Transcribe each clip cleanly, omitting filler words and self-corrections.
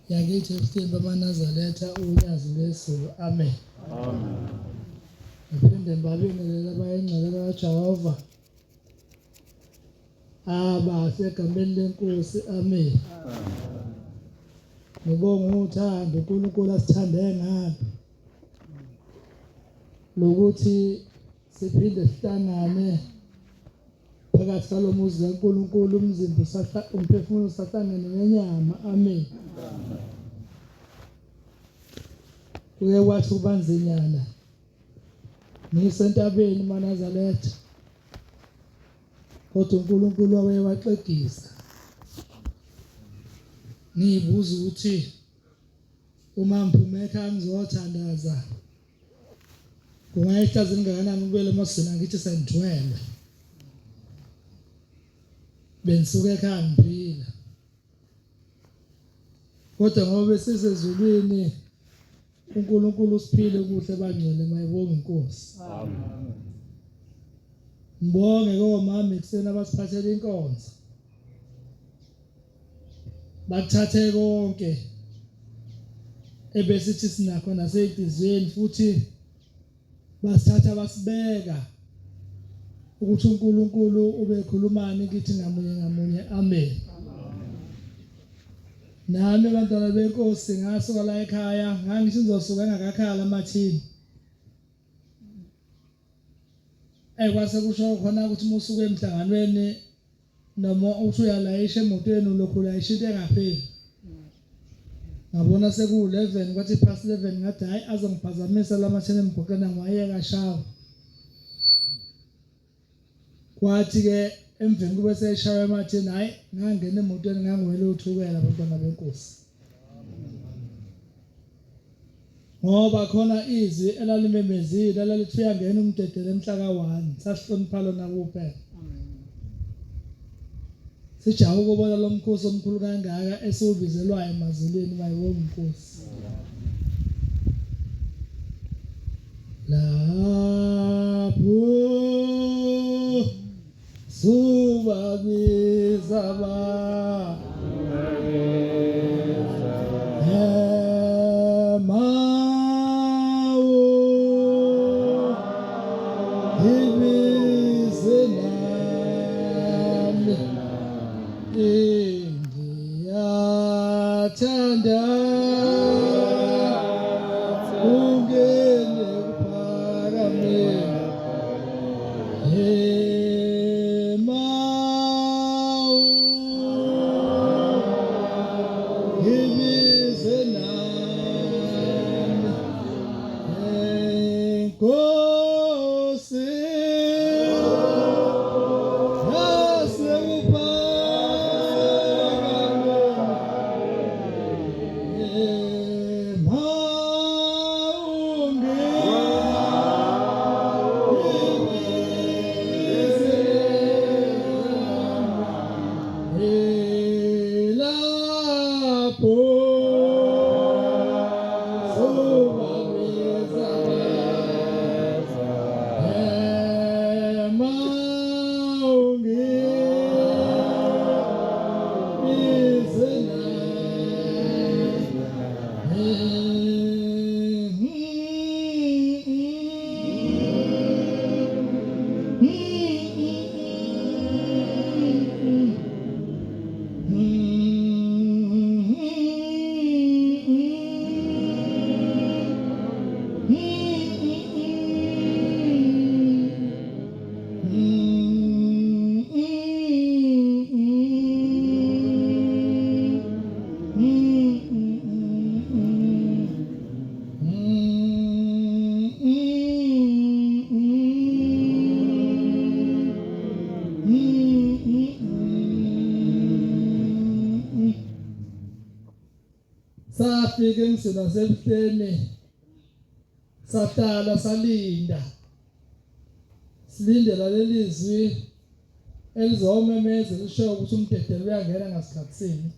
yakithi ebuhleni bamaNazaretha ulwazi lwezulu. Amen. Amen. Ngiphinde ngibabingelela abayingcwele kaJehova abasegameni lenkosi. Amen. Ngibonga uthando uNkulunkulu asithande ngalo lokuthi siphinde sihlangane phakathi kwalomuzi kaNkulunkulu, umzimba umphefumulo usahlangene nenyama. Amen. Kuye kwathi ubanzinyana ngisentabeni maNazaretha, kodwa uNkulunkulu waye waxegisa. Ngibuza ukuthi uma ngiphume ekhaya ngizothandaza kungayihlaza engakanani ukubele emasizini angithi sengithwele. Bengisuka ekhaya ngiphila, kodwa ngoba sisezulwini uNkulunkulu usiphile kuhle bangcwele, mayibonge inkosi. Amen. Ngibonge komama ekuseni abasiphathele inkonzo, bakuthathe konke ebesithi sinakho nasey'nhliziyweni, futhi basithatha basibeka ukuthi uNkulunkulu ubekhulumani kithi ngamunye ngamunye. Amen. Nami bantwana benkosi ngasuka la ekhaya, ngangithi ngizosuka ngakakhala amathini. Kwase kusho khona ukuthi musuke emhlanganweni noma uthi uyalayisha emotweni ulokhu ulayisha into engapheli. Ngabona seku-11 kwathi past 11 ngathi hayi azongiphazamisa lamathini emgwaqeni ngwayeka shawa. Kwathi ke emveni kube seshawa emathini hayi ngangena emotweni ngangiwele uthukela bantwana benkosi. Ngoba khona izwi elalimemezile elalithi uyangena umdedele emhla ka-1 sasihlonipha lona kuphela. Sijawu ukubona lo mkhosi omkhulu kangaka esiwubizelwayo emazulwini. Mayibonge inkosi. Lapho subabiza safika emzini sebuhleni, sahlala salinda, silindela lelizwi elizomemeza lisho ukuthi umdedelo uyangena ngasikhathi sini.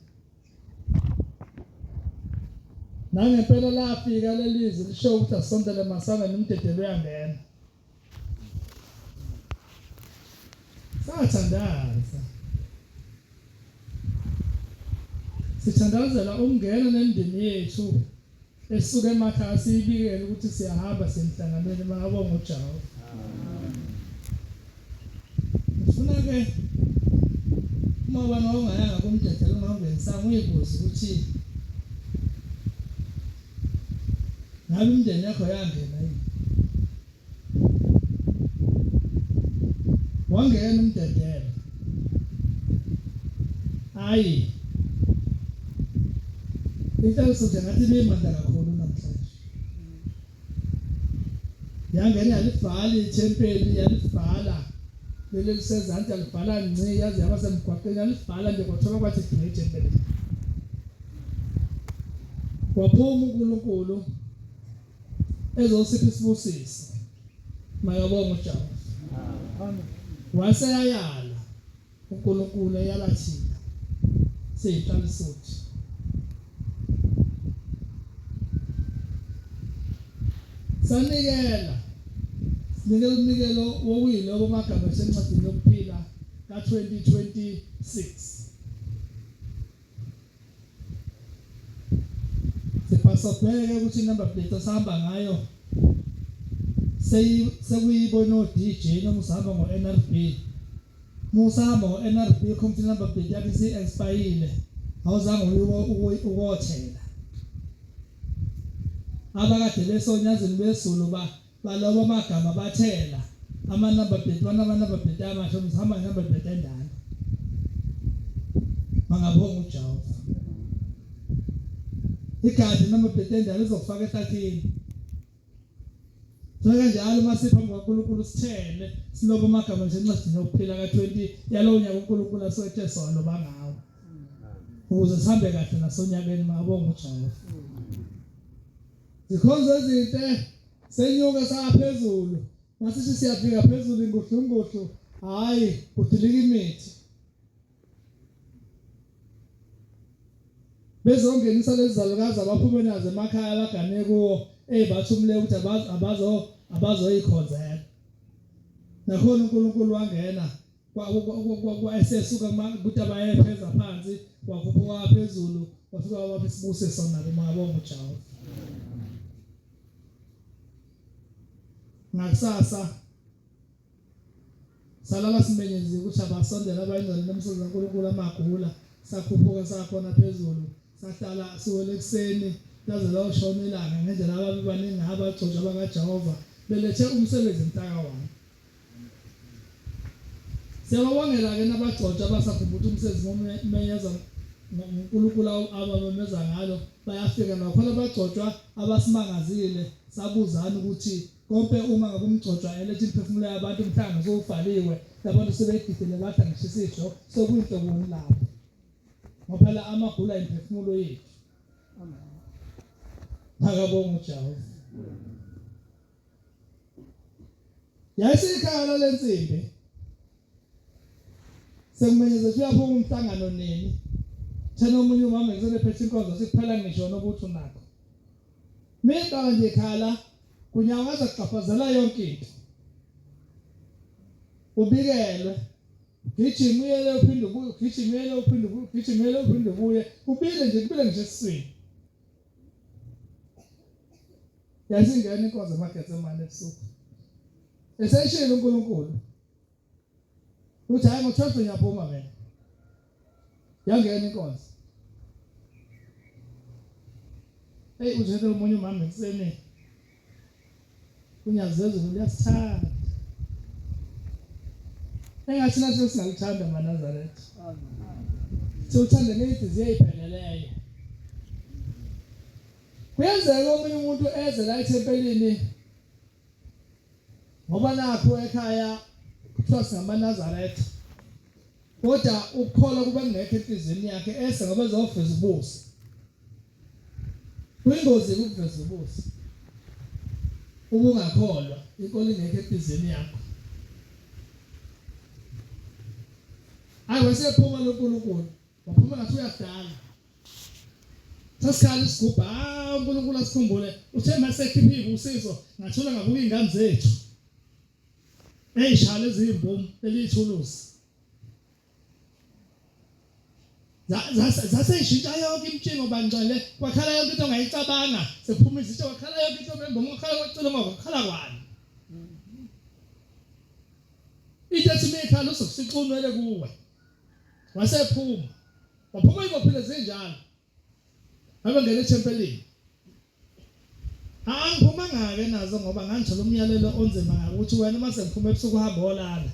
Nangempela lafika lelizwi lisho ukuthi asondele masana nomdedelo uyangena. Sathandaza sithandazela ukungena nemindeni yethu esuka emakhaya siyibikele ukuthi siyahamba semhlanganweni makabonga uJawu. Ngifuna ke uma bana ongayanga kumdedela ungangenisanga uyibuze ukuthi ngabe imindeni yakho yangena yini? Wangena umdedela. Hayi. Into soje ngathi bemanda kakhulu namhlanje. Yangena yalibhala ithempeli yalibhala leli lisezantsi yalibhala ngci yazi yabasemgwaqeni yalibhala nje kwathola kwathi great empeli. Waphuma uNkulunkulu ezosipha isibusiso. Mayabonga uJawu. Amen. Waseyayala uNkulunkulu eyalathina. Siyiqala sothi. Sanikela umnikelo wokuyilo bomagama esencwadini yokuphila ka-2026. Sipasabheke ukuthi number plate osahamba ngayo sekuyibona o-DJ noma usahamba ngo-NRB. Musahamba ngo-NRB company number plate yakho isi-expayile awuzange ukothela. Abakade besonyazini besulu baloba amagama bathela ama-number plate number plate amasha musahamba number plate endala. Mangabonga uJawu. Igadi number plate endala izokufaka ehlathini. Saka njalo masiphambi kwaNkulunkulu sithele siloba amagama esencwadini yokuphila ka-20 yalowo nyaka uNkulunkulu aswethe sona bangawo. Ukuze sihambe kahle nasonyakeni mangabonga uJawu. Zikhonzo ezinte senyuka saphezulu masithi siyafika phezulu ingohlungohlo hayi udilika imithi bezongenisa lezi zalukazi abaphume nazo emakhaya abagane kuwo bathumule ukuthi abazoyikhonzela nakhona uNkulunkulu wangena esesuka ukuthi abaye phezulu phansi wakhuphuka phezulu wafika wapha isibusiso nabo mangabonga uJawu. Ngakusasa salala simenyezi ukuthi abasondela abayingcwele nomsebenzi kaNkulunkulu amagula sakhuphuka sakhona phezulu sahlala siwele ekseni laze lawushona ilanga ngendlela ababi baningi abagcotshwa bakaJehova belethe umsebenzi mtaka wami. Siyababongela ke nabagcotshwa abasakhumbula umsebenzi ngomenyeza uNkulunkulu abamemeza ngalo bayafika nakhona abagcotshwa abasimangazile sabuzana ukuthi konke uma ngabe umgcotshwa elethe imphefumulo yabantu umhlanga sowuvaliwe labantu sebegidile bathi ngishisisho sokuyinhloboni lapho ngoba la amagula imphefumulo yethu. Amen. Akabonga uJawu. Yasikhaya lensimbi sekumenyeze siyaphuma umhlangano nini thena omunye umama ngizole phethe inkonzo sikuphela ngisho nokuthi unakho mina nje khala kunyakaza kuqhafazela yonke into ubikelwe gijimele uphinde ubuye gijimele uphinde ubuye gijimele uphinde ubuye ubile nje esiswini yasingena inkonzo eMagethsemane ebusuku eseshilo uNkulunkulu uthi hayi ngo-12 ngiyaphuma mina yangena inkonzo uthethe omunye umama ekseni unyazezulu uyasithanda engathi nathi singalithanda amaNazaretha siwuthanda ngey'nhliziyo ey'pheleleyo. Kuyenzeka omunye umuntu eze la ethempelini ngoba nakho ekhaya kuthiwa singamaNazaretha kodwa ukukholwa kuba kungekho enhliziyweni yakhe ese ngoba ezofeza ubuso. Kuyingozi ukuveza ubuso ubungakholwa inkolo ingekho enhliziyweni yakho. Hayi wesephuma loNkulunkulu waphuma ngathi uyadala sasikhala isigubha uNkulunkulu asikhumbule uthe masekhiphiwe usizo ngathula ngabuka ingane zethu ey'shala eziyimbomu eliyithuluzi zaseyishintsha yonke imitshingo bangcwele kwakhala yonke into ongayicabanga sekuphuma izitsho kwakhala yonke into ngoma kwakhala kwacela ngokukhala kwani ithethi mekhala usokusixunwele kuwe wasephuma waphuma ibophile zinjalo abengena ethempelini angiphuma ngake nazo ngoba ngangithola umyalelo onzima ukuthi wena mase ngiphuma ebusuku uhamba olala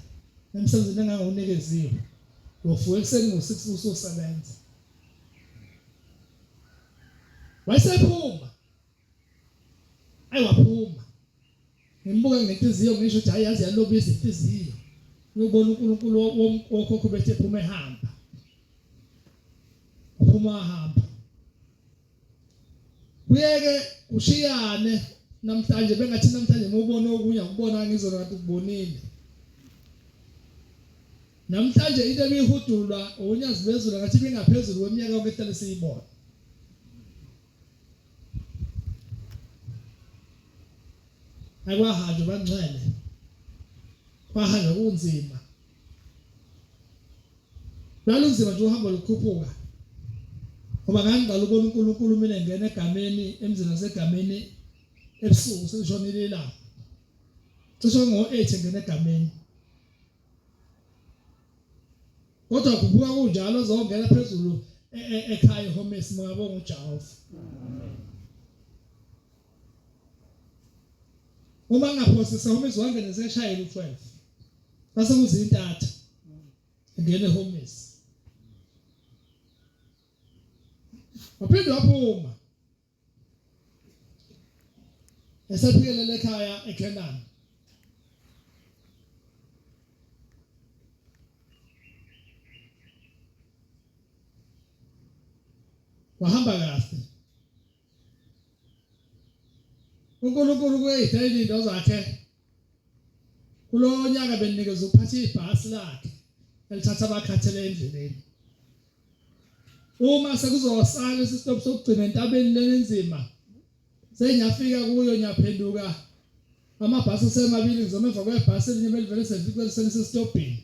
emsebenzini engangawunikeziwe uvuka ekseni ngo6 ususebenza wayesephuma ayiwaphuma ngimbuka ngenhliziyo ngisho ukuthi hayi yazi yalobisa inhliziyo uyobona uNkulunkulu wokhokho bethe phuma ehamba uphuma ahamba kuyeke ushiyane namhlanje bengathi namhlanje ngubona okunye ukubona ngizona ngathi ukubonile namhlanje into ebihudulwa unyazi bezulu ngathi bingaphezulu kweminyaka yonke ehlale siyibona akwahanje bangcwele kwahanje kunzima lalunzima nje uhamba lukhuphuka ngoba ngangicala ubona uNkulunkulu mina engena egameni emzini nasegameni ebusuku seshonile ilanga cishe ngo8 engena egameni kodwa kubuka kunjalo zongena phezulu ekhaya eHomes ngabonga uJehova uma ngaphosisa Homes wangena seshayela u12 base kuzintatha ngene eHomes waphinde waphuma esaphikelele ekhaya eKenani wahamba kahle uNkulunkulu kuyidayile into zakhe kulo nyaka benikeza ukuphatha ibhasi lakhe elithatha abakhathele endleleni uma sekuzosala isistop sokugcina entabeni lenenzima senyafika kuyo nyaphenduka amabhasi asemabili ngizoma emva kwebhasi elinye elivele sevike sesistopini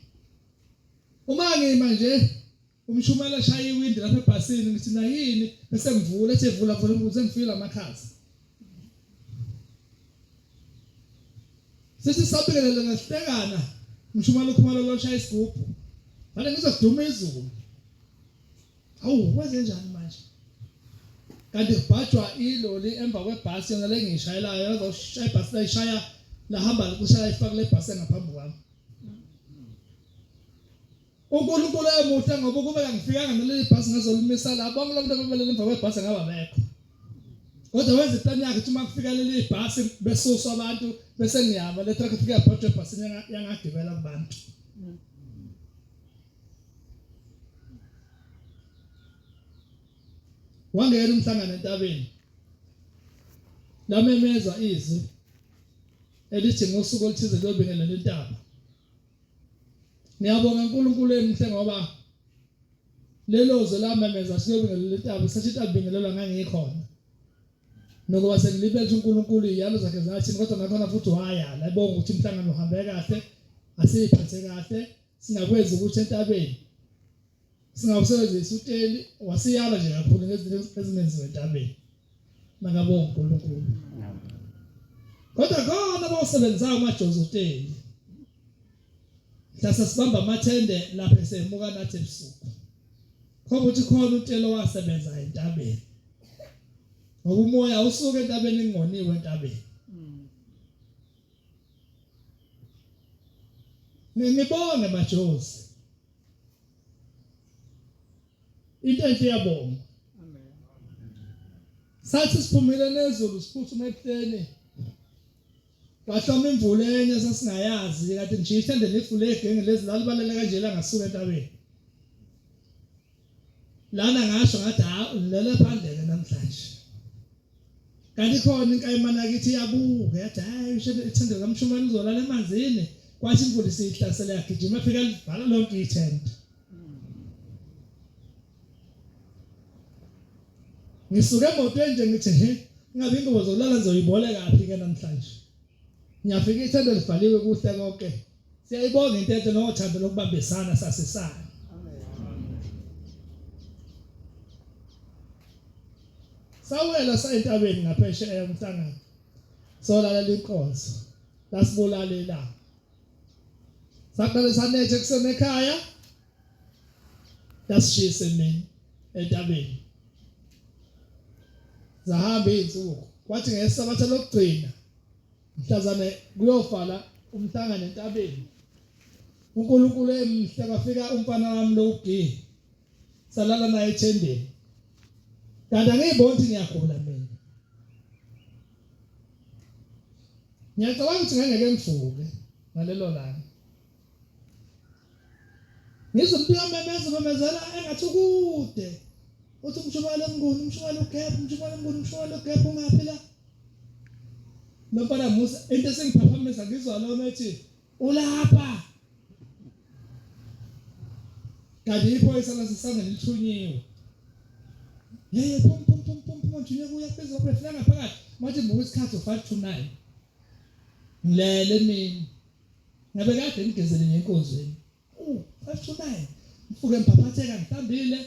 uma ngima nje umshumela shaya iwindi lapha ebhasini ngithi na yini bese ngivula ethi vula ukuze ngifike lamakhazi sithi sabelele ngasihlekana umshumela ukhumalo lo shaya isigubhu bale ngizoduma izulu awu wenze njani manje kanti kubhajwa iloli emva kwebhasi yona lengishayelayo yazoshaya ibhasi layishaya lahamba ukushaya ifaka le bhasi ngaphambi kwami uNkulunkulu emuhle ngoba kube ngifikanga naleli bhasi ngazolimisa la bonke labantu ababelele emva kwebhasi ngaba bekho kodwa wenza iplan yakhe ukuthi uma kufika leli bhasi besuswa abantu bese ngiyama le truck ifika phakathi ebhasini yangagibela kubantu wangena umhlangano entabeni lamemezwa izwi elithi ngosuku oluthize lobingelela intaba ngiyabonga uNkulunkulu emhle ngoba lelo zwe lamemeza siyobingelela intaba sathi tabingelelwa ngangikhona nokuba sengilibethe uNkulunkulu iyalo zakhe zathi kodwa nakhona futhi wayala ebonga ukuthi umhlangano uhambe kahle asiphathe kahle singakwenza ukuthi entabeni singawusebenzisa uteli wasiyala nje kakhulu ngezinto ezingenziwe entabeni makabonga uNkulunkulu kodwa khona bawusebenzayo amajozi uteli hlasa sibamba amathende lapha esemuka nathi ebusuku khoba ukuthi khona utelo wasebenza entabeni ngoba umoya usuke entabeni ingoniwe entabeni ngibonge majozi into enhle yabonga amen sathi siphumile nezulu siphuma ebuhleni wahloma imvula enye sasingayazi kade nje ithende lefule egenge lezi lalibalele kanje la ngasuka entabeni lana ngasho ngathi ha ulele phandle namhlanje kanti khona inkayimana kithi yabuka yathi hayi ithende kamshumane uzolala emanzini kwathi imvula isihlasela yagijima afika livala lonke ithende ngisuke emotweni nje ngithi ngabe ingobo zolala ngizoyiboleka kaphi ke namhlanje ngiyafika ithende livaliwe kuhle konke siyayibonga into enhle nothando lokubambisana sasisana sawela entabeni ngaphesheya umhlangano solalela inkonzo lasibulalela saqala sanethe kusema ekhaya dasishisa mina entabeni zahamba izinsuku kwathi ngesabatha lokugcina mhlazane kuyovala umhlangano entabeni uNkulunkulu emhle kwafika umfana wami lo uGi salala naye ethendeni kanti angiyiboni ukuthi ngiyagula mina ngiyacabanga ukuthi ngeke ngivuke ngalelo langa ngizomphiwa memezela engathi kude uthi umshumela omnguni umshumela uGephu ungaphi la nopara Musa into sengiphaphamisa ngizwa lona ethi ulapha kanti iphoyisa lasisanga lithunyiwe yeye pum njini kuya phezulu kwefika ngaphakathi mathi ngokusikhathi 5 to 9 ngilele mina ngabe kade ngigezele ngenkonzweni 5 to 9 mfuke mphaphatheka ngihlambile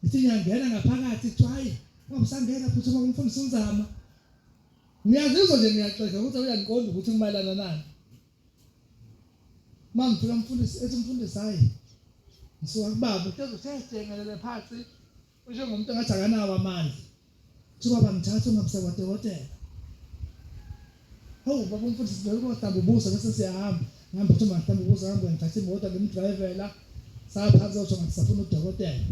ngithi ngiyangena ngaphakathi hayi ngabusangena futhi umfundisi unzama ngiyazizwa nje ngiyaxeka ukuthi uyangiqonda ukuthi kumayelana nani mangifika umfundisi hayi ngisuka kubaba uthezengelele phansi njengomuntu engathi akanawo amandla ubaba ngithatha ungabisa kwadokotela baba umfundisi bekohlamba ubuso bese siyahamba ngihamba ukuthi mangihlamba ubuso ngihamba ngithatha imoto ngimdrivela saphansi othi ngisafuna udokotela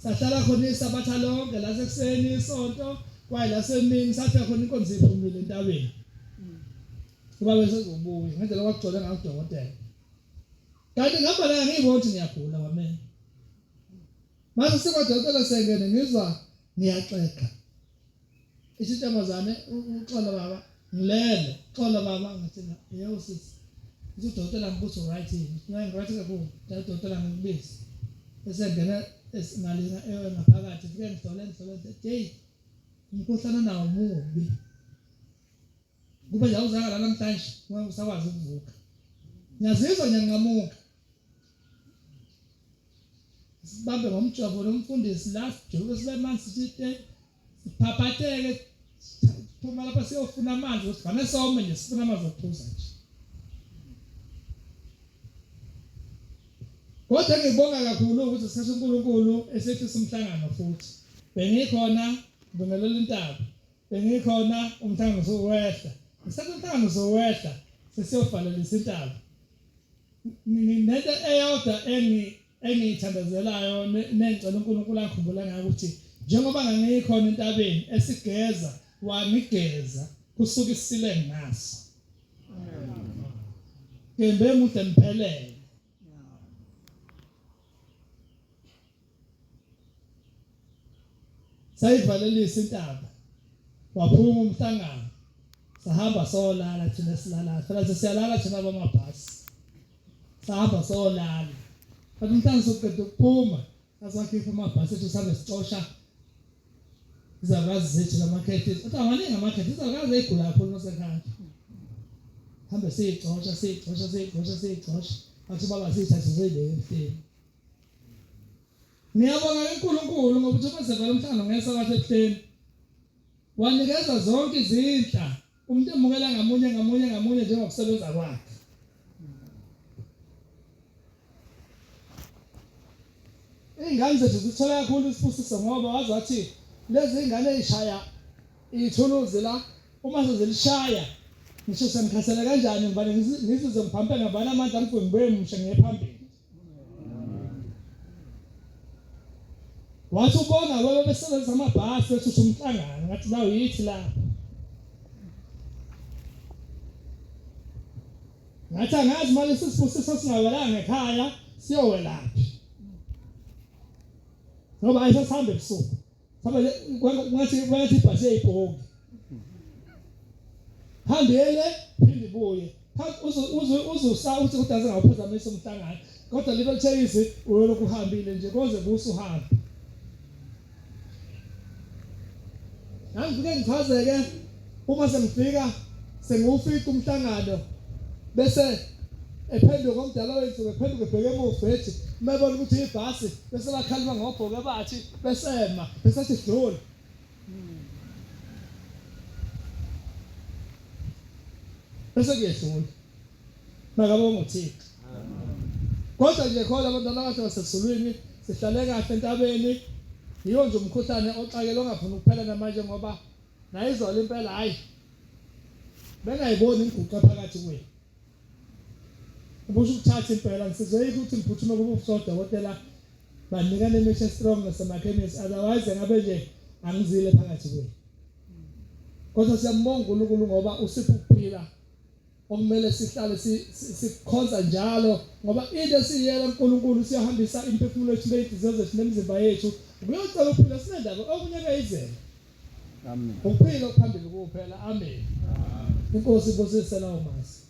sahlala khona isabatha lonke la sekuseni isonto kwaye la semini sathi khona inkonzo iphumile entabeni kuba bese zobuya ngendlela kwakugcwele ngayo udokotela kanti ngapha la ngiyibona ukuthi ngiyagula wamena manje sekwadokotela sengene ngizwa ngiyaxeka isitemazane uxola baba ngilele xola baba ngathi yebo sisi udokotela ngibuzo right yini ngirathi kakhulu udokotela ngibisi esengena esingalina ngaphakathi fike ngihlole hey umkhuhlane nawo mubi kube nje awuzaka la namhlanje usakwazi ukuvuka ngiyazizwa ngiyanqamuka sibambe ngomjovo lomfundisi la sijoke sibe manzi sithi siphaphatheke phuma lapha siyofuna amanzi usivane some nje sifuna amanzi okuphuza nje kodwa ngibonga kakhulu ukuthi sisho uNkulunkulu esethi simhlangano futhi bengikhona ngibongelela intaba bengikhona umhlangano sowehla ngisathi umhlangano sowehla sesiyovalela intaba nginento eyodwa engiyithandazelayo nengicela uNkulunkulu akhumbula ngayo ukuthi njengoba ngangikhona entabeni esigeza wangigeza kusuka isile ngaso kembe mude mphelele sayivalelisa intaba waphuma umhlangano sahamba solala thina silala phela siyalala thina bamabhasi sahamba solala kanti umhlangano sokuqeda ukuphuma sasakhipha amabhasi ethu sabe sixosha izakazi zethu lamakhethi athi amaningi amakhethi izakazi egula kakhulu nosekhaya hambe siyixosha athi baba siyithathe zeyibeke emhleni ngiyabonga uNkulunkulu ngoba uthi kwenzeka umhlangano ngesabatha ebuhleni wanikeza zonke izinhla umuntu emukela ngamunye njengokusebenza kwakhe ingane zethu zithola kakhulu isifusiso ngoba wazi wathi lezi ingane ezishaya ithuluzi la uma sezilishaya ngisho sengikhasela kanjani ngibane ngizizwe ngiphampe ngabana amandla ngifike ngibuye musha ngephambili wathi ubona baba besebenzisa amabhasi ethu umhlangano ngathi nawo yithi lapha ngathi angazi manje sisifusiso singawelanga ekhaya siyowelaphi ngoba ayisasihamba ebusuku sabe ngathi ibhasi eyibhoki hambele phinde ibuye uzusa uthi udaze ngawuphazamisa umhlangano kodwa libe lithekisi uyolokhu uhambile nje koze busuhamba ngifike ngichazeke uma sengifika sengiwufika umhlangano bese ephenduka omdala wethu ephenduka ebheke emuva ethi mayebona ukuthi ibhasi bese bakhalima ngobhoke bathi besema bese sihlula bese kuyehlula makabonga uThixo kodwa nje khona abantwana bakhe basesizulwini sihlale kahle entabeni yiyo nje umkhuhlane oxakela ongafuna ukuphela namanje ngoba nayizolo impela hayi bengayiboni inguqa phakathi kwethu ubusho ukuthatha impela ngisezoyika ukuthi ngiphuthume kuba usodokotela banikane imithi strong nasemakhemisi otherwise ngabe nje angizile phakathi kwethu kodwa siyambonga uNkulunkulu ngoba usipha ukuphila okumele sihlale sikhonza njalo ngoba into esiyela uNkulunkulu siyahambisa imphefumulo yethu leyidisease nemizimba yethu ukuyocela ukuphila sinendaba okunye kuyizela amen ukuphila okuphambili kuphela amen inkosi ibusise lawo masi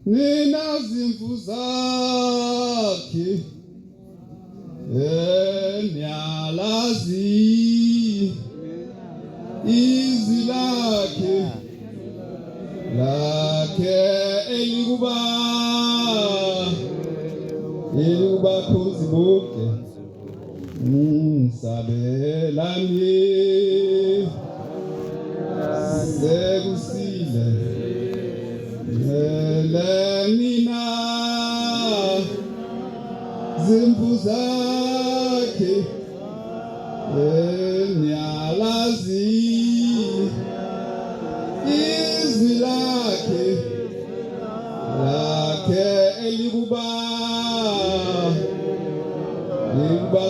Nina zimvu zakhe nyalazi izilakhe lakhe elikuba khonzi bonke sabelani sekusile Nina zimvu zakhe nyalazi izilakhe lakhe elikuba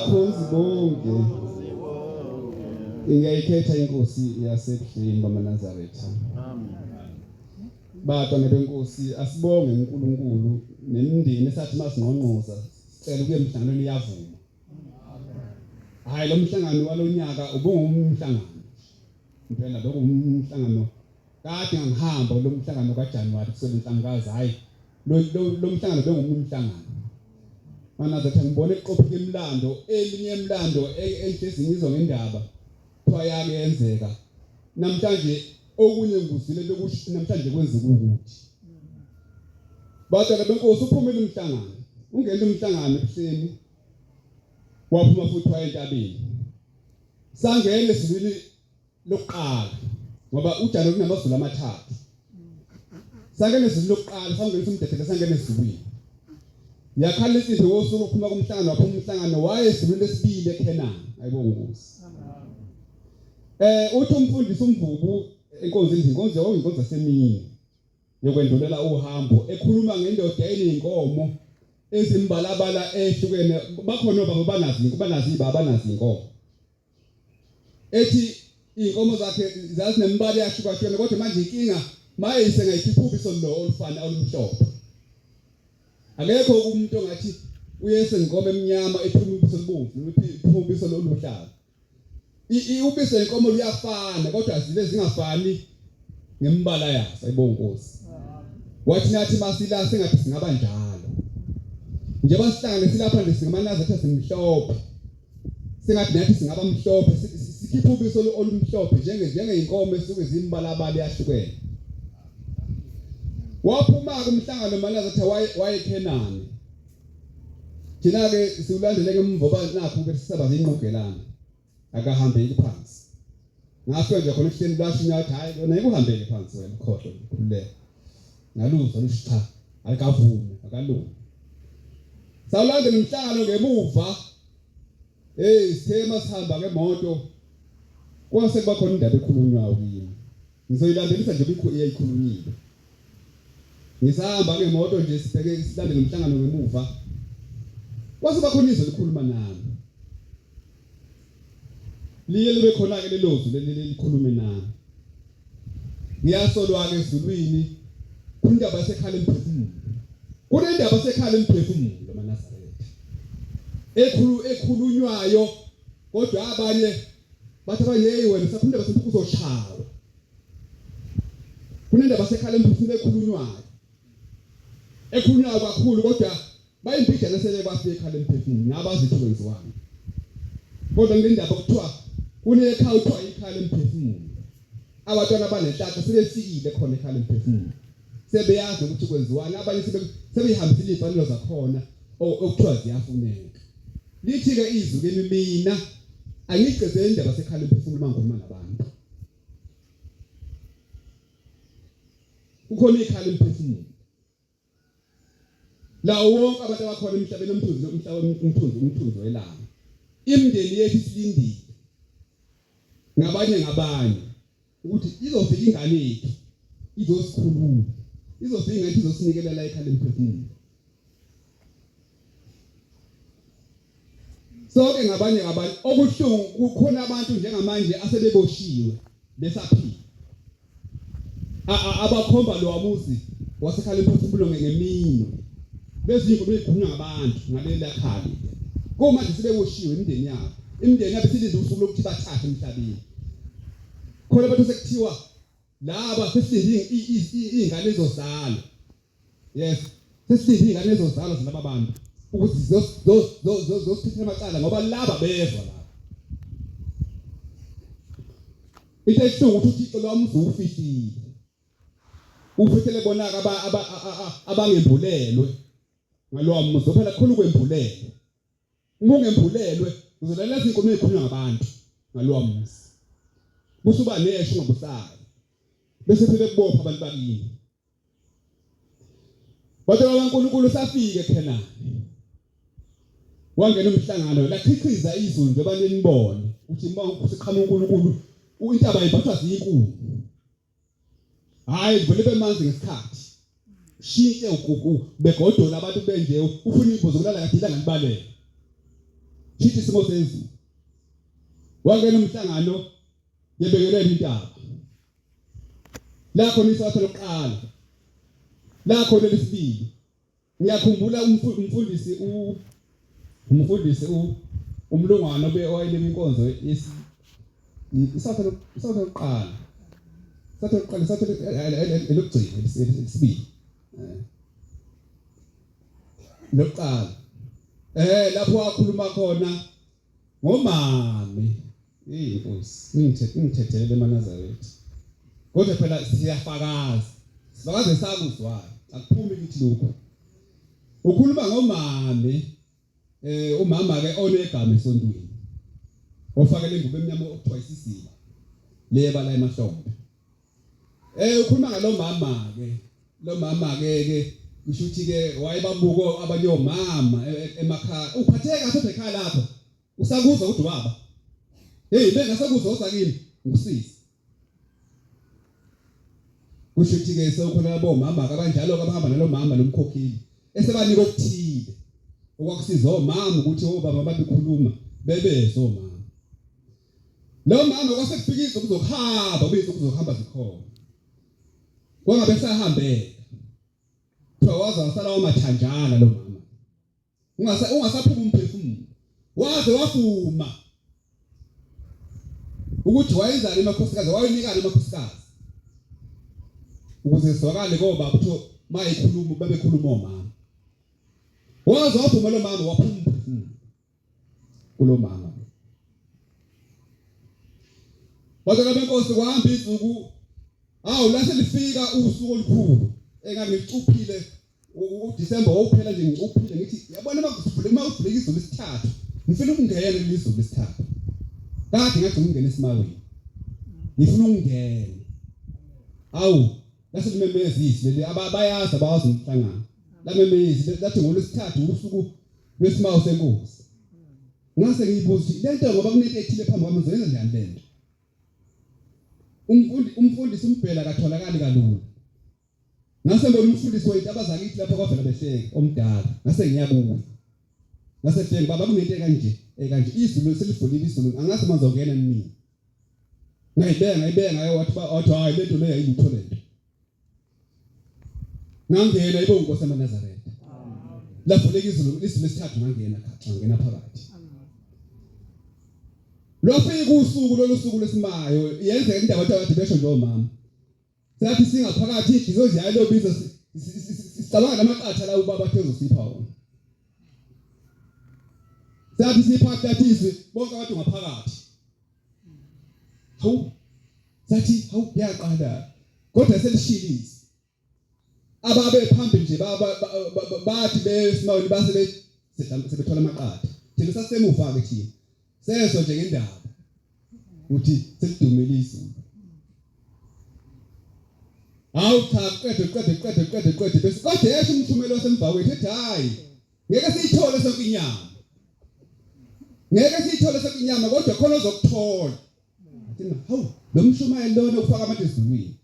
khonzi bonke ingayikhetha inkosi yaseBhlimba maNazaretha Batwana benkosi asibonge uNkulunkulu nemindeni esathi masingqonqoza sicela kuye emhlanganweni iyavuma. Hayi lo mhlangano walonyaka ubungumhlangano. Impela bekumhlangano kade ngihamba lo mhlangano kaJanuary kusele Nhlangikazi hayi lo mhlangano bengumhlangano. Mana zathi ngibone eqophike imlando elinye emlando ehlezingizwa ngendaba kuthiwa yakenzeka. Namhlanje okunye nguzile lokuthi namhlanje kwenzeka ukuthi Batwana benkosi uphumile umhlangano ungena umhlangano ekuseni waphuma futhi waya entabeni sangena esizini lokuqala ngoba uJanuary kunamazulu amathathu sangena esizini lokuqala sangena umdedela sangena esizini yakhala isipho wosuku uphuma kumhlangano waphuma umhlangano waye esizini lesibili eKenani ayibonga Nkosi uthi umfundisi umvubu inkonzo inkonzo yasemini yokwendulela uhambo ekhuluma ngendoda elinkomo ezimbalabala ehlukene bakhona banazi inkomo ethi inkomo zakhe zazinembali yahlukahlukene kodwa manje inkinga maye isengayikhiphubiso lo olufana olumhlophe akekho umuntu ongathi uyese inkomo emnyama ephumbiso libomvu iphumbiso loluhlaza ubisi lenkomo luyafana kodwa zibe zingafani ngembala yazo ayibonga Nkosi wathi nathi masila sengathi singaba njalo njengoba sihlangane silapha nje singamanazi athi simhlophe sengathi nathi singaba mhlophe sikhipha ubiso olumhlophe njenge inkomo esuke zimbalabala yahlukene waphuma kumhlangano manazi athi wayeKenani thina ke siulandeleke emvoba nakho ke sisaba zinqogelana akahambeki phansi ngafike nje khona ehleni lashinya wathi hayi yona ikuhambele phansi wena ukhohlwe ukhululeke ngaluzwa lithi cha alikavume akalungi sawulandela umhlangano ngemuva sithema sihamba ngemoto kwase kuba khona indaba ekhulunywayo kimi ngizoyilandelisa nje iyayikhulunyile ngisahamba ngemoto nje sibheke silandela umhlangano ngemuva kwase kuba khona izwe likhuluma nami liye libe khona ke lelozwi lelikhulume nami ngiyasolwa ke ezulwini kundaba yasekhala emphefumulo kunendaba yasekhala emphefumulo maNazaretha ekhulunywayo kodwa abanye bathi hey wena sakhuleka ukuthi uzoshawa kunendaba sekhala emphefumulweni ekhulunywayo kakhulu kodwa bayimbijana sele bafika ekhala emphefumulweni nabazi ukuthi kwenziwani. Kodwa ngendaba kuthiwa kunekhaya kuthiwa ikhala emphefumulweni. Abantwana abanenhlaka sebefikile khona ekhala emphefumulweni. Sebeyazi ukuthi kwenziwani, abanye sebehambisile izibhalelo zakhona okuthiwa ziyafuneka. Lithi ke izwi kimi mina angigcezele indaba sekhala emphefumulweni mangoma nabantu. Kukhona ikhala emphefumulweni. La wonke abantu abakhona emhlabeni umthunzi welanga. Imindeni yethu isilindile. Ngabanye ukuthi izofika ingane yethu izosikhulula. Izofika ngathi izosinikela la ikhala emphefumulweni. Sonke ngabanye okuhlungu kukhona abantu njengamanje asebeboshiwe besaphila. Abakhomba lo wamuzi wasekhala emphefumulweni ngemino. Bezinto bezikhulunywa ngabantu ngalela khali. Kuma nje sebeboshiwe imindeni yabo. Imindeni yabo silinde usuku lokuthi bathathe emhlabeni. Khona abantu sekuthiwa laba sesilinde izingane ezozala. Yes, sesilinde izingane ezozala zalaba bantu ukuthi zosiphethe amacala ngoba laba bezwa laba. Into ehlungu ukuthi uThixo lwamzi ufihlile. Ufihlele bona abangembulelwe ngalwa mzi phela khona ukwembulelwe. Uma ungembulelwe uzolalela izinkomo ezikhulunywa ngabantu ngalwa mzi. Busuba nesho ngabusayo. Bese phela kubopha abantu bakini. Bathe baNkulunkulu safike khona. Wangena umhlangano la chichiza izulu njengoba ninibone ukuthi usiqhamuka uNkulunkulu intaba ayiphathwa zinkulu. Hayi vele bemanzi ngesikhathi. Shintshe ugugu begodola abantu benje ufuna imbuzo kulala kadila ngalibalele. Shithi isimo sezulu. Wangena umhlangano yebekelele intaba. La khona isatha lokuqala. La khona lesibili. Ngiyakhumbula umfundisi umlungwana owayelema inkonzo isatha lokuqala. Isatha elokugcina lesibili. Lokuqala. Lapho wakhuluma khona ngomame. Inkosi ngithethele eManazaretha. Kodwa phela siyafakaza. Sifakaze sakuzwayo. Akuphumi kithi lokho. Ukhuluma ngomame umama ke onegama esontweni. Ofakele ingubo emnyama okuthiwa isisiba. Leba la emahlombe. Ukhuluma ngalomama ke. Lo mama ke kusho ukuthi ke wayebabuko abanye omama emakhaya. Uphatheka kahle ekhaya lapho. Usakuzwa ukuthi baba. Hey bengasakuzwa usakini ngusisi. Kusho ukuthi ke sewukhona labo mama kanjalo abahamba nalomama lomkhokheli. Esebanika okuthile. Okwakusiza omama ukuthi obaba babekhuluma bebezwe omama. Lo mama kwasekufikisa ukuzohamba ukuzohamba zikhona. Kwangabe sahambe. Waza wasala wamathanjana lo mama. Ungasaphuma umphefumulo. Waze wafuma. Ukuthi wayenzani emakhosikazi, wayenikana emakhosikazi. Ukuze sizwakale ngoba ukuthi mayikhuluma babekhuluma omama. Waze wafuma lo mama waphuma umphefumulo. Kulo mama. Waze labenkosi kuhamba izuku. La selifika usuku olukhulu. Engangicuphile uDisemba wokuphela nje ngicuphile ngithi yabona uma uvuleka izulu lesithathu ngifuna ukungena lelizulu lesithathu. Kade ngathi ngingena esimaweni. Ngifuna ukungena. Lase limemezisi leli abayazi abawazi umhlangano. La memezi lathi ngolesithathu usuku lwesimawu senkosi. Ngase ngiyibuza lento ngoba kunento ethile phambi kwami ngizoyenza njani lento. Umfundisi umbhela katholakali kalula. Ngase ngibona umfundisi wethu abazakithi lapha kwavela behleke omdala. Ngase ngiyabuza. Ngase hleke baba kunento kanje izulu selivulile izulu angazi manje ungena mina. Ngayibhenga wathi hayi lento leyo ayilutho lento. Ngangena ibo inkosi eManazaretha. Lavuleka izulu lesithathu ngangena phakathi. Lwafika usuku lolusuku lesimayo yenze indaba yathi besho nje omama. Sathi singaphakathi inhliziyo ziyalobiza sicabanga namaqatha la ubaba phezulu sipha wona. Sathi siphakathizwe bonke abantu ngaphakathi. Hawu. Sathi hawu yaqala. Kodwa selishilise. Ababe phambili nje bathi besimawini base sebethola amaqatha. Thina sasemuva ke thina. Sezwe nje ngendaba. Uthi sekudumela izulu. Hawu cha qede bese kodwa yesho umthumelo wasemva kwethu ethi hayi ngeke siyithole sonke inyama. Ngeke siyithole sonke inyama kodwa khona ozokuthola. Thina hawu lo mshumayeli lona ufaka abantu ezulwini.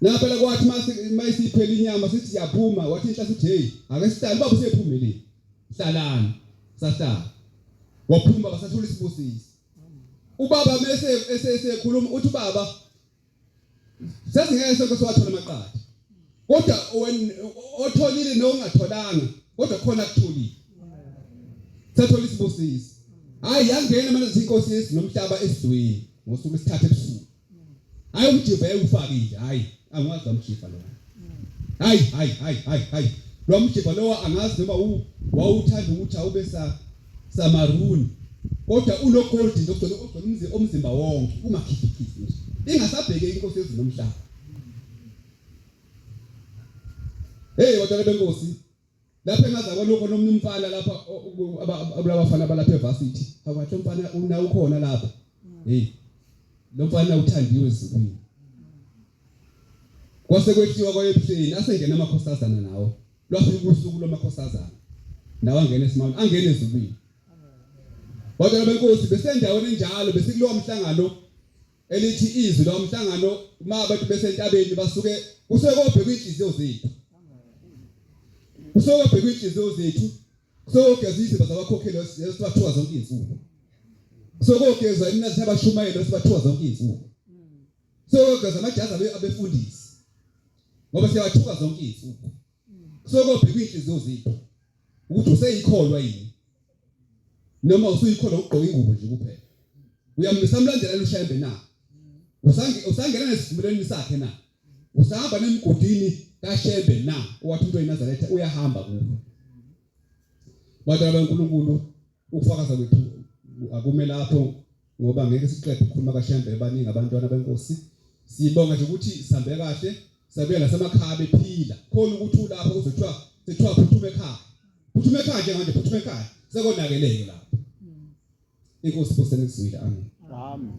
Naphela kwathi mayisiphela inyama sithi siyaphuma wathi inhla sithi hey ake sihlale baba usephumeleni. Hlalani sahlala. Waphuma basathula isibusisi. Ubaba mase esekhuluma uthi ubaba sesingeke sonke siwathola amaqatha. Kodwa otholile nongatholanga kodwa khona kutholile. Sathola isibusisi. Hayi yangena manje izinkosi esinomhlaba esidweni ngosuku lesithathu ebusuku. Hayi umjiva yayufaka nje hayi angikwazi umjiva lo. Hayi. Lo mjiva lo angazi noma wawuthanda ukuthi awube samaruni. Kodwa unogold nje ogcina umzimba wonke ungakhiphikhiphi nje. Ingasabheke inkosi ezinomhlaba. Hey wadala benkosi. Lapha engazakwa lokho nomnumfana lapha abafana balapha evarsity. Abathi umfana una ukhona lapha. Hey. Lo mfana uthandiwe ezulwini. Kwase kwethiwa kwayebuhleni asengena amakhosazana nawo. Lwafika usuku lwamakhosazana. Nawo angena esimawini, angena ezulwini. Wadala benkosi besendaweni enjalo besikulowa umhlangano elithi izwi lo mhlangano abantu besentabeni basuke kusuke kobheka inhliziyo zethu. Kusuke kobheka inhliziyo zethu. Kusuke izindaba zabakhokheli esibathuwa zonke izinsuku. Sokugeza inathi abashumayeli esibathuwa zonke izinsuku. Sokugeza amajazi abefundisi. Ngoba siyabathuka zonke izinsuku. Sokubheka inhliziyo zethu. Ukuthi useyikholwa yini? Noma usuyikholwa ukugqoka ingubo nje kuphela. Uyamsamlandela uShembe na? Usangena nesivumelwano sakhe na? Usahamba nemgodini kaShembe na? Owathi uNtwana iNazaretha uyahamba kubo. Badala beNkulunkulu ukufakaza kwethu akume lapho ngoba ngeke siqede ukukhuluma kaShembe baningi abantwana benkosi. Sibonga nje ukuthi sihambe kahle, sabuya nasemakhaya bephila. Khona ukuthi ulapha kuzothiwa phuthume ekhaya. Phuthume ekhaya nje manje phuthume ekhaya. Sekonakeleke lapho. Inkosi posene sizwile amen. Amen.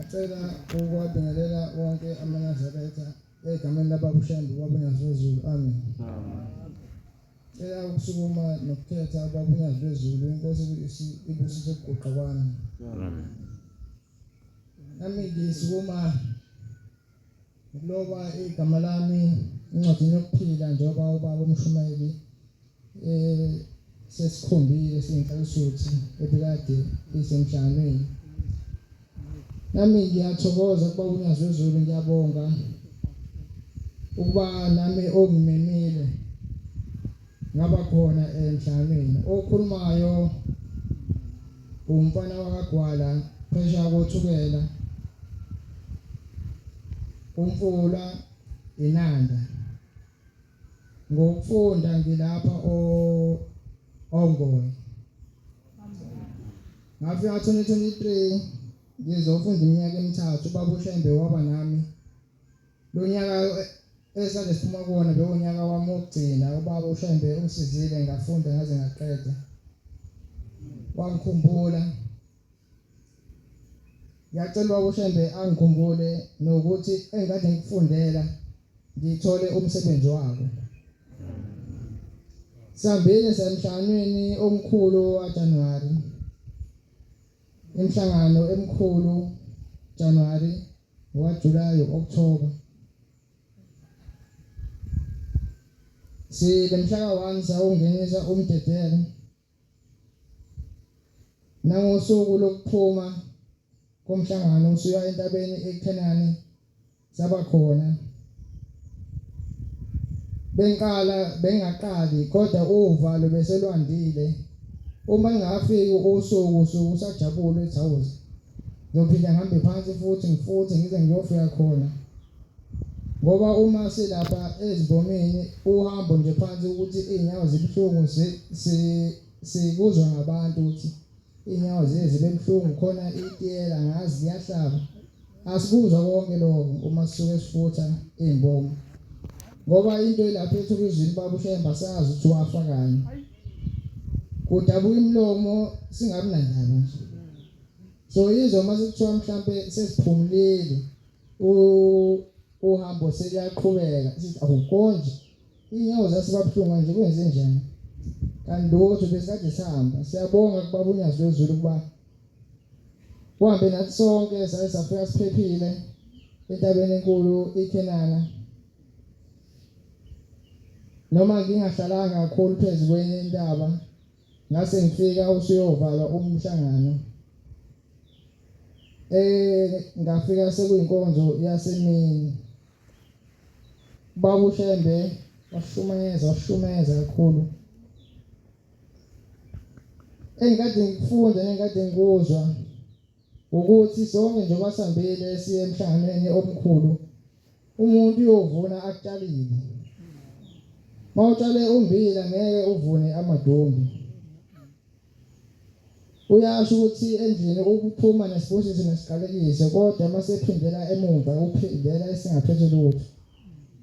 Ngicela ukwabingelela wonke amaNazaretha egameni lababuShembe wabunyazi bezulu. Amen. Ngicela ukusukuma nokukhetha ababunyazi bezulu inkosi ibusise ukuguqa kwami. Amen. Nami ngisukuma Ngoba igama lami incwadi yokuphila njengoba ubaba umshumayeli sesikhombile siyinhlalisuthi ebikade isemhlanganweni. Nami ngiyathokoza kuba uNyazi wezulu, ngiyabonga ukuba nami ongimemile ngaba khona emhlanganweni. Okhulumayo umfana wakagwala phesha kothukela, umfula inanda. Ngokufunda ngilapha ongoye. Ngafika 2023 ngizofunda iminyaka emithathu. Ubaba uShembe waba nami lo nyaka esale siphuma kuwona bewunyaka wami wokugcina. Ubaba uShembe usizile ngafunda ngaze ngaqeda. Wangikhumbula. Ngiyacela ubaba uShembe angikhumbule nokuthi engikade ngikufundela ngithole umsebenzi wabo. Sihambile semhlanganweni omkhulu waJanuwari. Imhlangano emkhulu January, waJulayi, October. Lemhlaka 1 sawungenisa umdedelo. Nangosuku lokuphuma komhlangano usuya entabeni eKhenani saba khona. Bengaqali kodwa uvalo beselwandile. Uma ngafika usuku usajabule ethawuzi. Ngiyophinda ngihambe phansi futhi ngize ngiyofika khona. Ngoba uma silapha ezimbomeni uhambo nje phansi ukuthi inyawo zibuhlungu sikuzwa ngabantu ukuthi inyawo zibe buhlungu khona itiyela ngazi liyahlaba. Asikuzwa konke lokho uma sisuke sifutha izimbomo. Ngoba into elapha ethukuzini baba uShembe sazi ukuthi wafa kanye. Kudabuka imlomo singabi nandaba nje. So yizo mase kuthiwa mhlambe sesiphumulile uhambo seliyaqhubeka sithi awukonje inyawo zasibabhlunga nje kwenze njani. Kanti lokho besikade sihamba. Siyabonga kubaba uNyazi wezulu kuba uhambe nathi sonke safika siphephile entabeni enkulu iKhenana. Noma ngingahlalanga kakhulu phezulu kwenye intaba ngase ngifika usuyovalwa umhlangano. Ngafika sekuyinkonzo yasemini. Baba uShembe washumeza kakhulu. Engikade ngikufunda nengikade ngikuzwa ukuthi sonke njengoba sihambile siye emhlanganweni omkhulu umuntu uyovuna akutshalile. Mawutshale ummbila ngeke uvune amadumbe. Uyasho ukuthi endlini ukuphuma nesibusiso nesiqalekiso kodwa masephindela emumva uphindela esingaphezulu lutho.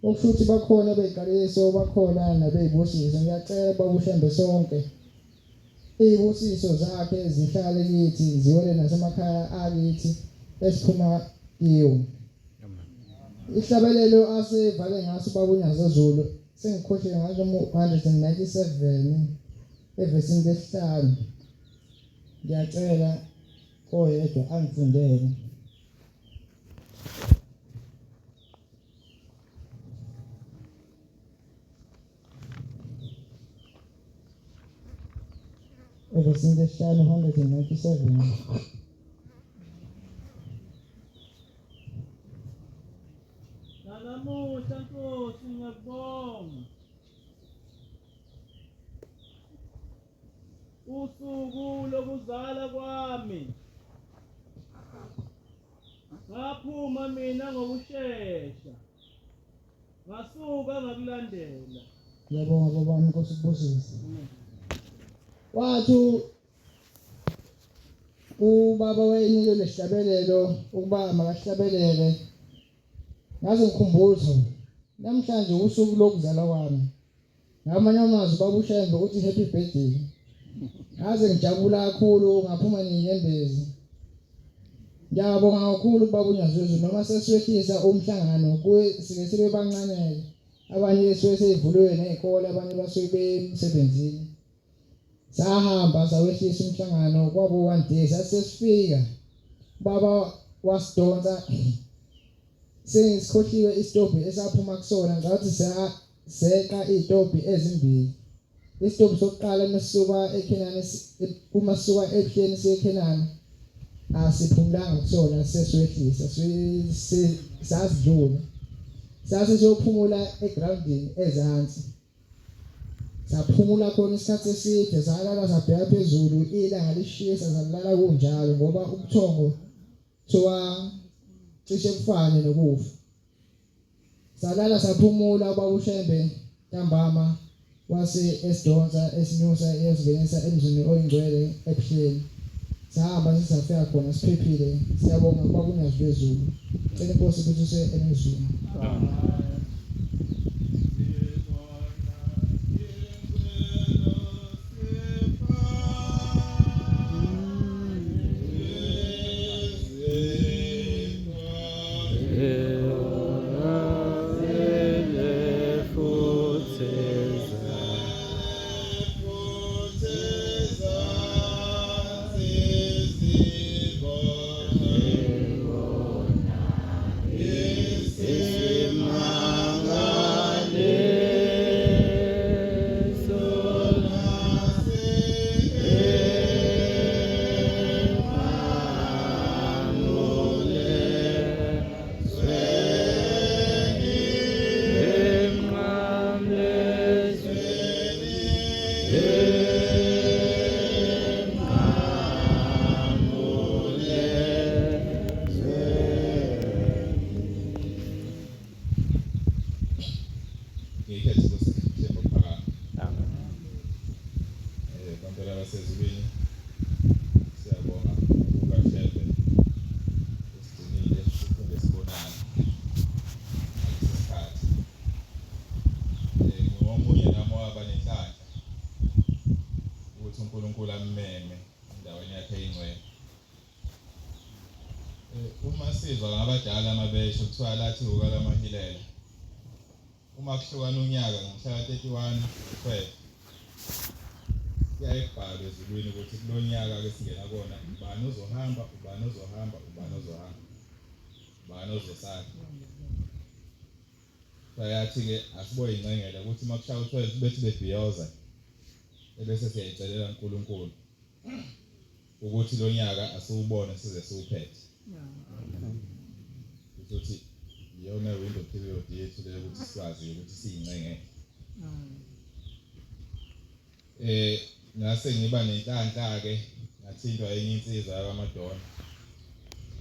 Okusho ukuthi bakhona beyiqalekiso bakhona nabeyibusiso. Ngiyacela baba uShembe sonke izibusiso zakhe zihlale kithi ziwele nasemakhaya akithi esiphuma kiwo. Ihlabelelo asevale ngaso baba uNyazi wezulu sengikhohle ngazo 197 evesini lesihlanu. Ngiyacela oyedwa angifundele. Evesini lesihlanu 197. Nanamuhla Nkosi ngiyakubonga. Usuku lokuzala kwami ngaphuma mina ngokusheshsha ngasuka ngakulandela. Ngiyabonga baba Nkosi kubusise. Wathi ubaba wayenike lesihlabelelo ukuba makahlabelele. Ngaze ngikhumbula namhlanje usuku lokuzalwa kwami. Ngamanye amazwi baba uShembe uthi happy birthday. Ngaze ngijabula kakhulu ngaphuma nenyembezi. Ngiyabonga kakhulu baba uNyazi wezulu noma sesiwehlisa umhlangano sike sibe bancane. Abanye sesivulwe nezikole abanye basuke bemsebenzini. Sahamba sawehlisa umhlangano kwabo 1 day sasifika. Baba wasidonsa sengisikhohliwe isitobhi esaphuma kusona ngathi seqa izitobhi ezimbili. Isitobhi sokuqala mesisuka eKenani uma sisuka eBheni siye eKenani asiphumulanga kusona seswehlisa sasidlula. Sase siyophumula egroundini ezansi. Saphumula khona isikhathi eside salala sabheka phezulu ilanga lishisa salala kunjalo ngoba ubuthongo thowa cishe kufane nokufa. Salala saphumula ubabushembe ntambama wase esidonsa esinyusa esingenisa emzini oyingcwele eBheni. Sahamba sisafika khona siphephile. Siyabonga kuba kunezulu. Cela inkosi ukuthi eNingizimu. Kuthiwa lathi ukaLamahilela uma kuhlukana unyaka ngomhla ka-31 12 kuyayibhalwa ezulwini ukuthi kulo nyaka ke singena kona ubani ozohamba ubani ozohamba ubani ozohamba ubani ozosala. Bayathi ke asiboye ingcengela ukuthi makushaya u12 bethi bebhiyoza ebese siyayicelela uNkulunkulu ukuthi lo nyaka asiwubone size siwuphethe. Ukuthi yona window period yethu le ukuthi sikwazi ukuthi siyingcenge. Ngase ngiba nenhlanhla ke ngathindwa enye insizwa yabamadona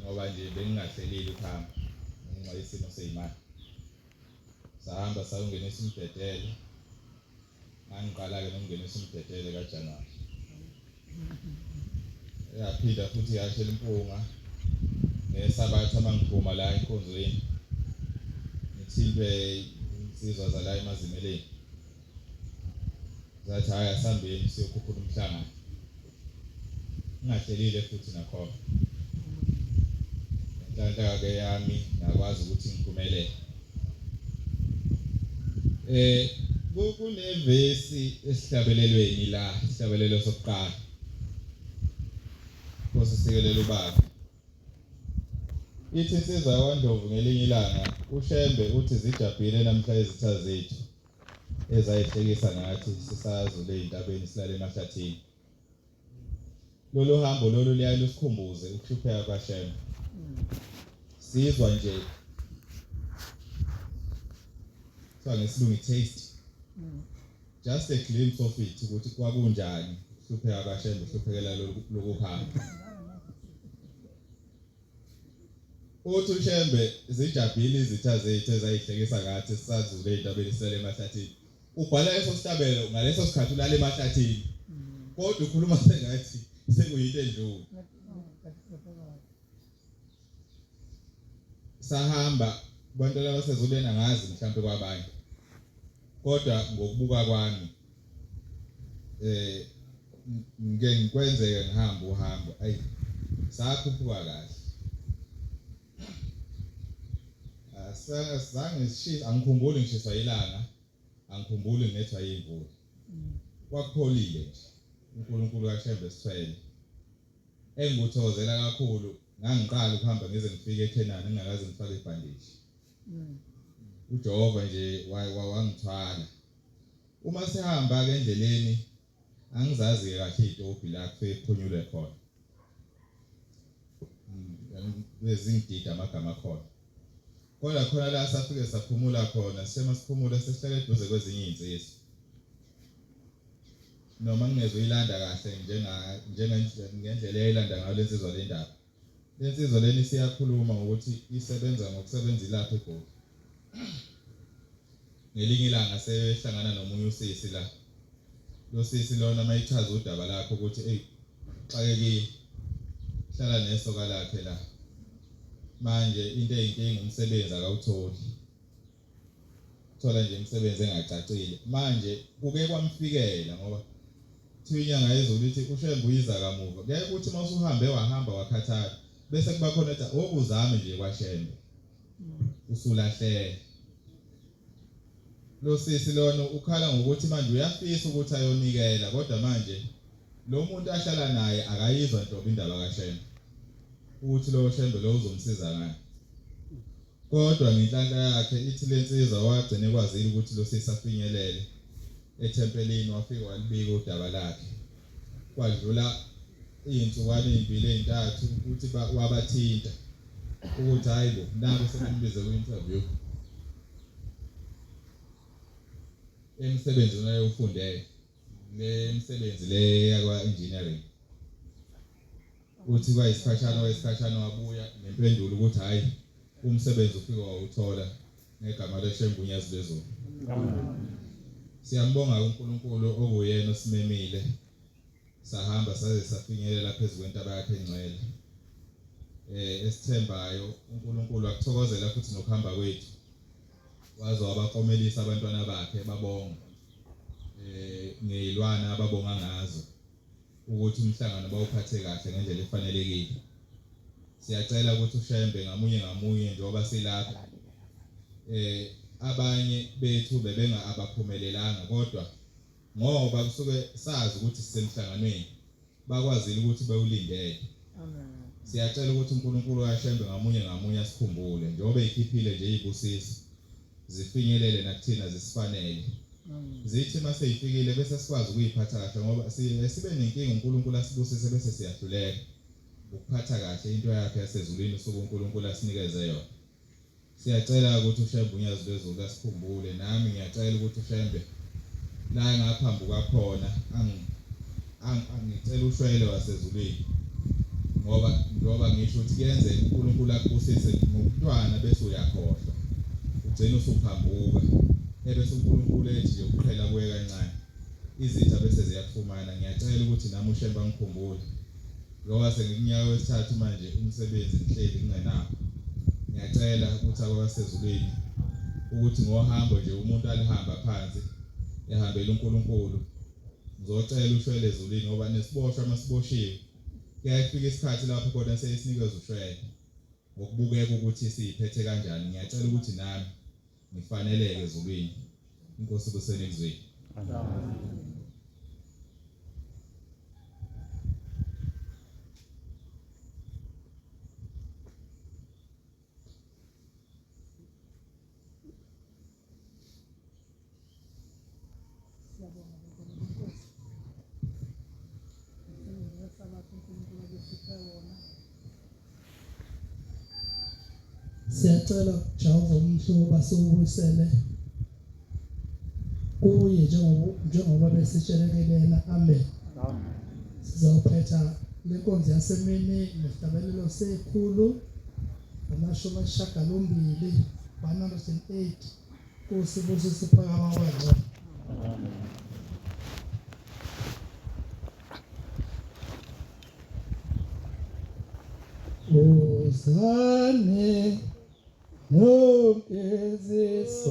ngoba nje bengingahlelile ukuhamba ngenxa yesimo sezimali. Sahamba sayongenisa umdedele. Angiqala ke nokungenisa umdedele kaJanuwari. Yaphinda futhi yashela impunga ngesabatha mangiphuma la enkonzweni. Ngithindwe insizwa zala emazimeleni. Zathi hayi asambeni siyokhuphula umhlangano. Ngingahlelile futhi nakhona. Inhlanhla ke yami ngakwazi ukuthi ngiphumelele. Kunevesi esihlabelelweni la, isihlabelelo sokuqala. Nkosi sikelele ubaba. Ithi insizwa yaKwaNdlovu ngelinye ilanga uShembe uthi zijabhile namhla izitha zethu ezayihlekisa ngathi sisazule ezintabeni silale emahlathini. Lolu hambo lolu liya lusikhumbuze ukuhlupheka kaShembe. Sizwa nje so ngesilungu taste just a glimpse of it ukuthi kwakunjani ukuhlupheka kaShembe uhluphekela lokuhamba. Uthi uShembe zijabhile izitha zethu ezayihlekisa ngathi sisazule ezintabeni silale emahlathini. Ubhala leso sitabelo ngaleso sikhathi ulale emahlathini. Kodwa ukhuluma sengathi sekuyinto endlulu. Sahamba abantu labasezulena ngazi mhlambe kwabanye. Kodwa ngokubuka kwami ngeke ngikwenzeke ngihamba uhambo ayi sakhuphuka kahle. Zange sishisa angikhumbuli ngishiswa ilanga, angikhumbuli nginethwa yimvula. Kwakupholile nje. uNkulunkulu kaShembe sithwele. Engikuthokozela kakhulu ngangiqala ukuhamba ngize ngifike eKenani ngingakaze ngifake ibhandishi. uJehova nje wangithwala uma sihamba ke endleleni angizazi kahle idobhi la kuphunyulwe khona bezingidida amagama khona kodwa khona la safike saphumula khona sema siphumula sesihlala eduze kwezinye izinsizwa noma ngingezwe ilanda kahle ngendlela eyilanda ngayo lensizwa le ndaba lensizwa leni siyakhuluma ukuthi isebenza ngokusebenza ilapha eGoli ngelinye ilanga sehlangana nomunye usisi la lo sisi lona mayichaza udaba lakho ukuthi xakekile hlala nesoka lakhe la manje into eyinkinga umsebenzi akawutholi thola nje umsebenzi engacacile manje kuke kwamfikela ngoba thinyanga yezulu lithi uShembe uyiza kamuva kuyaye ukuthi masuhambe wahamba wakhathala bese kuba khona ethi okuzame nje kwaShembe usulahle lo sisi lona ukhala ngokuthi manje uyafisa ukuthi ayonikela kodwa manje lo muntu ahlala naye akayizwa nhlobo indaba kaShembe ukuthi lo Shembe lo uzomsiza ngani kodwa ngenhlanhla yakhe ithi lensizwa wagcina kwazile ukuthi lo sisi afinyelele ethempelini wafika walibika udaba lakhe kwadlula izinsukwana ezimbili ezintathu ukuthi wabathinta ukuthi hayibo nangu sekumbize ku-interview emsebenzini ayewufundele le msebenzi le yakwa engineering uthi kwayisikhashana wabuya nempendulo ukuthi hayi umsebenzi ufike wawuthola ngegama leShembe uNyazilezo. Siyambonga uNkulunkulu okuyena osimemile sahamba saze safinyelela phezulu kwentaba yakhe engcwele esithembayo uNkulunkulu akuthokozela futhi nokuhamba kwethu waze wabakomelisa abantwana bakhe babonga ngezilwana ababonga ngazo ukuthi umhlangano bawuphathe kahle ngendlela efanelekile. Siyacela ukuthi uShembe ngamunye njengoba silapha abanye bethu bebenga abaphumelelanga kodwa ngoba kusuke sazi ukuthi sisemhlanganweni bakwazile ukuthi bewulindele. Amen. Siyacela ukuthi uNkulunkulu kaShembe ngamunye asikhumbule njengoba ekhiphile nje izibusiso zifinyelele nakuthina zisifanele. Zithi mase ifikile bese sikwazi ukuyiphatha kahle ngoba sibe nenkinga uNkulunkulu asibusise bese siyahluleka ukuphatha kahle into yakhe yasezulwini usuku uNkulunkulu asinikeze yona. Siyacela ukuthi uShembe uNyazilezo asikhumbule nami ngiyacela ukuthi uShembe la ngaphambi kwakhona angicela ushwele wasezulwini ngoba ngisho ukuthi kuyenzeka uNkulunkulu akubusise ngokutwana bese uyakhohlwa ugcina usuphambuka ebese uNkulunkulu ethi ukuphela kuye kancane izitha bese ziyafumana. Ngiyacela ukuthi nami uShembe angikhumbule ngoba sengikunyaka wesithathu manje umsebenzi ngihleli ngingenawo. Ngiyacela ukuthi abasezulwini ukuthi ngohambo nje umuntu alihamba phansi ehambela uNkulunkulu ngizocela ushwele ezulwini ngoba nesiboshwa masiboshiwe kuyafika isikhathi lapho kodwa sesinikeza ushwele ngokubukeka ukuthi siphethe kanjani. Ngiyacela ukuthi nami ngifaneleke ezulwini. Inkosi kusenekuzweni. Amen. Siyacela Jehova umhlobo sobusele kuye njengoba besitshelekelela. Amen. Sizophetha lenkonzo yasemini nesitabelelo sekhulu 108 kusibusiso phakama kwazo. Ozane no kezisa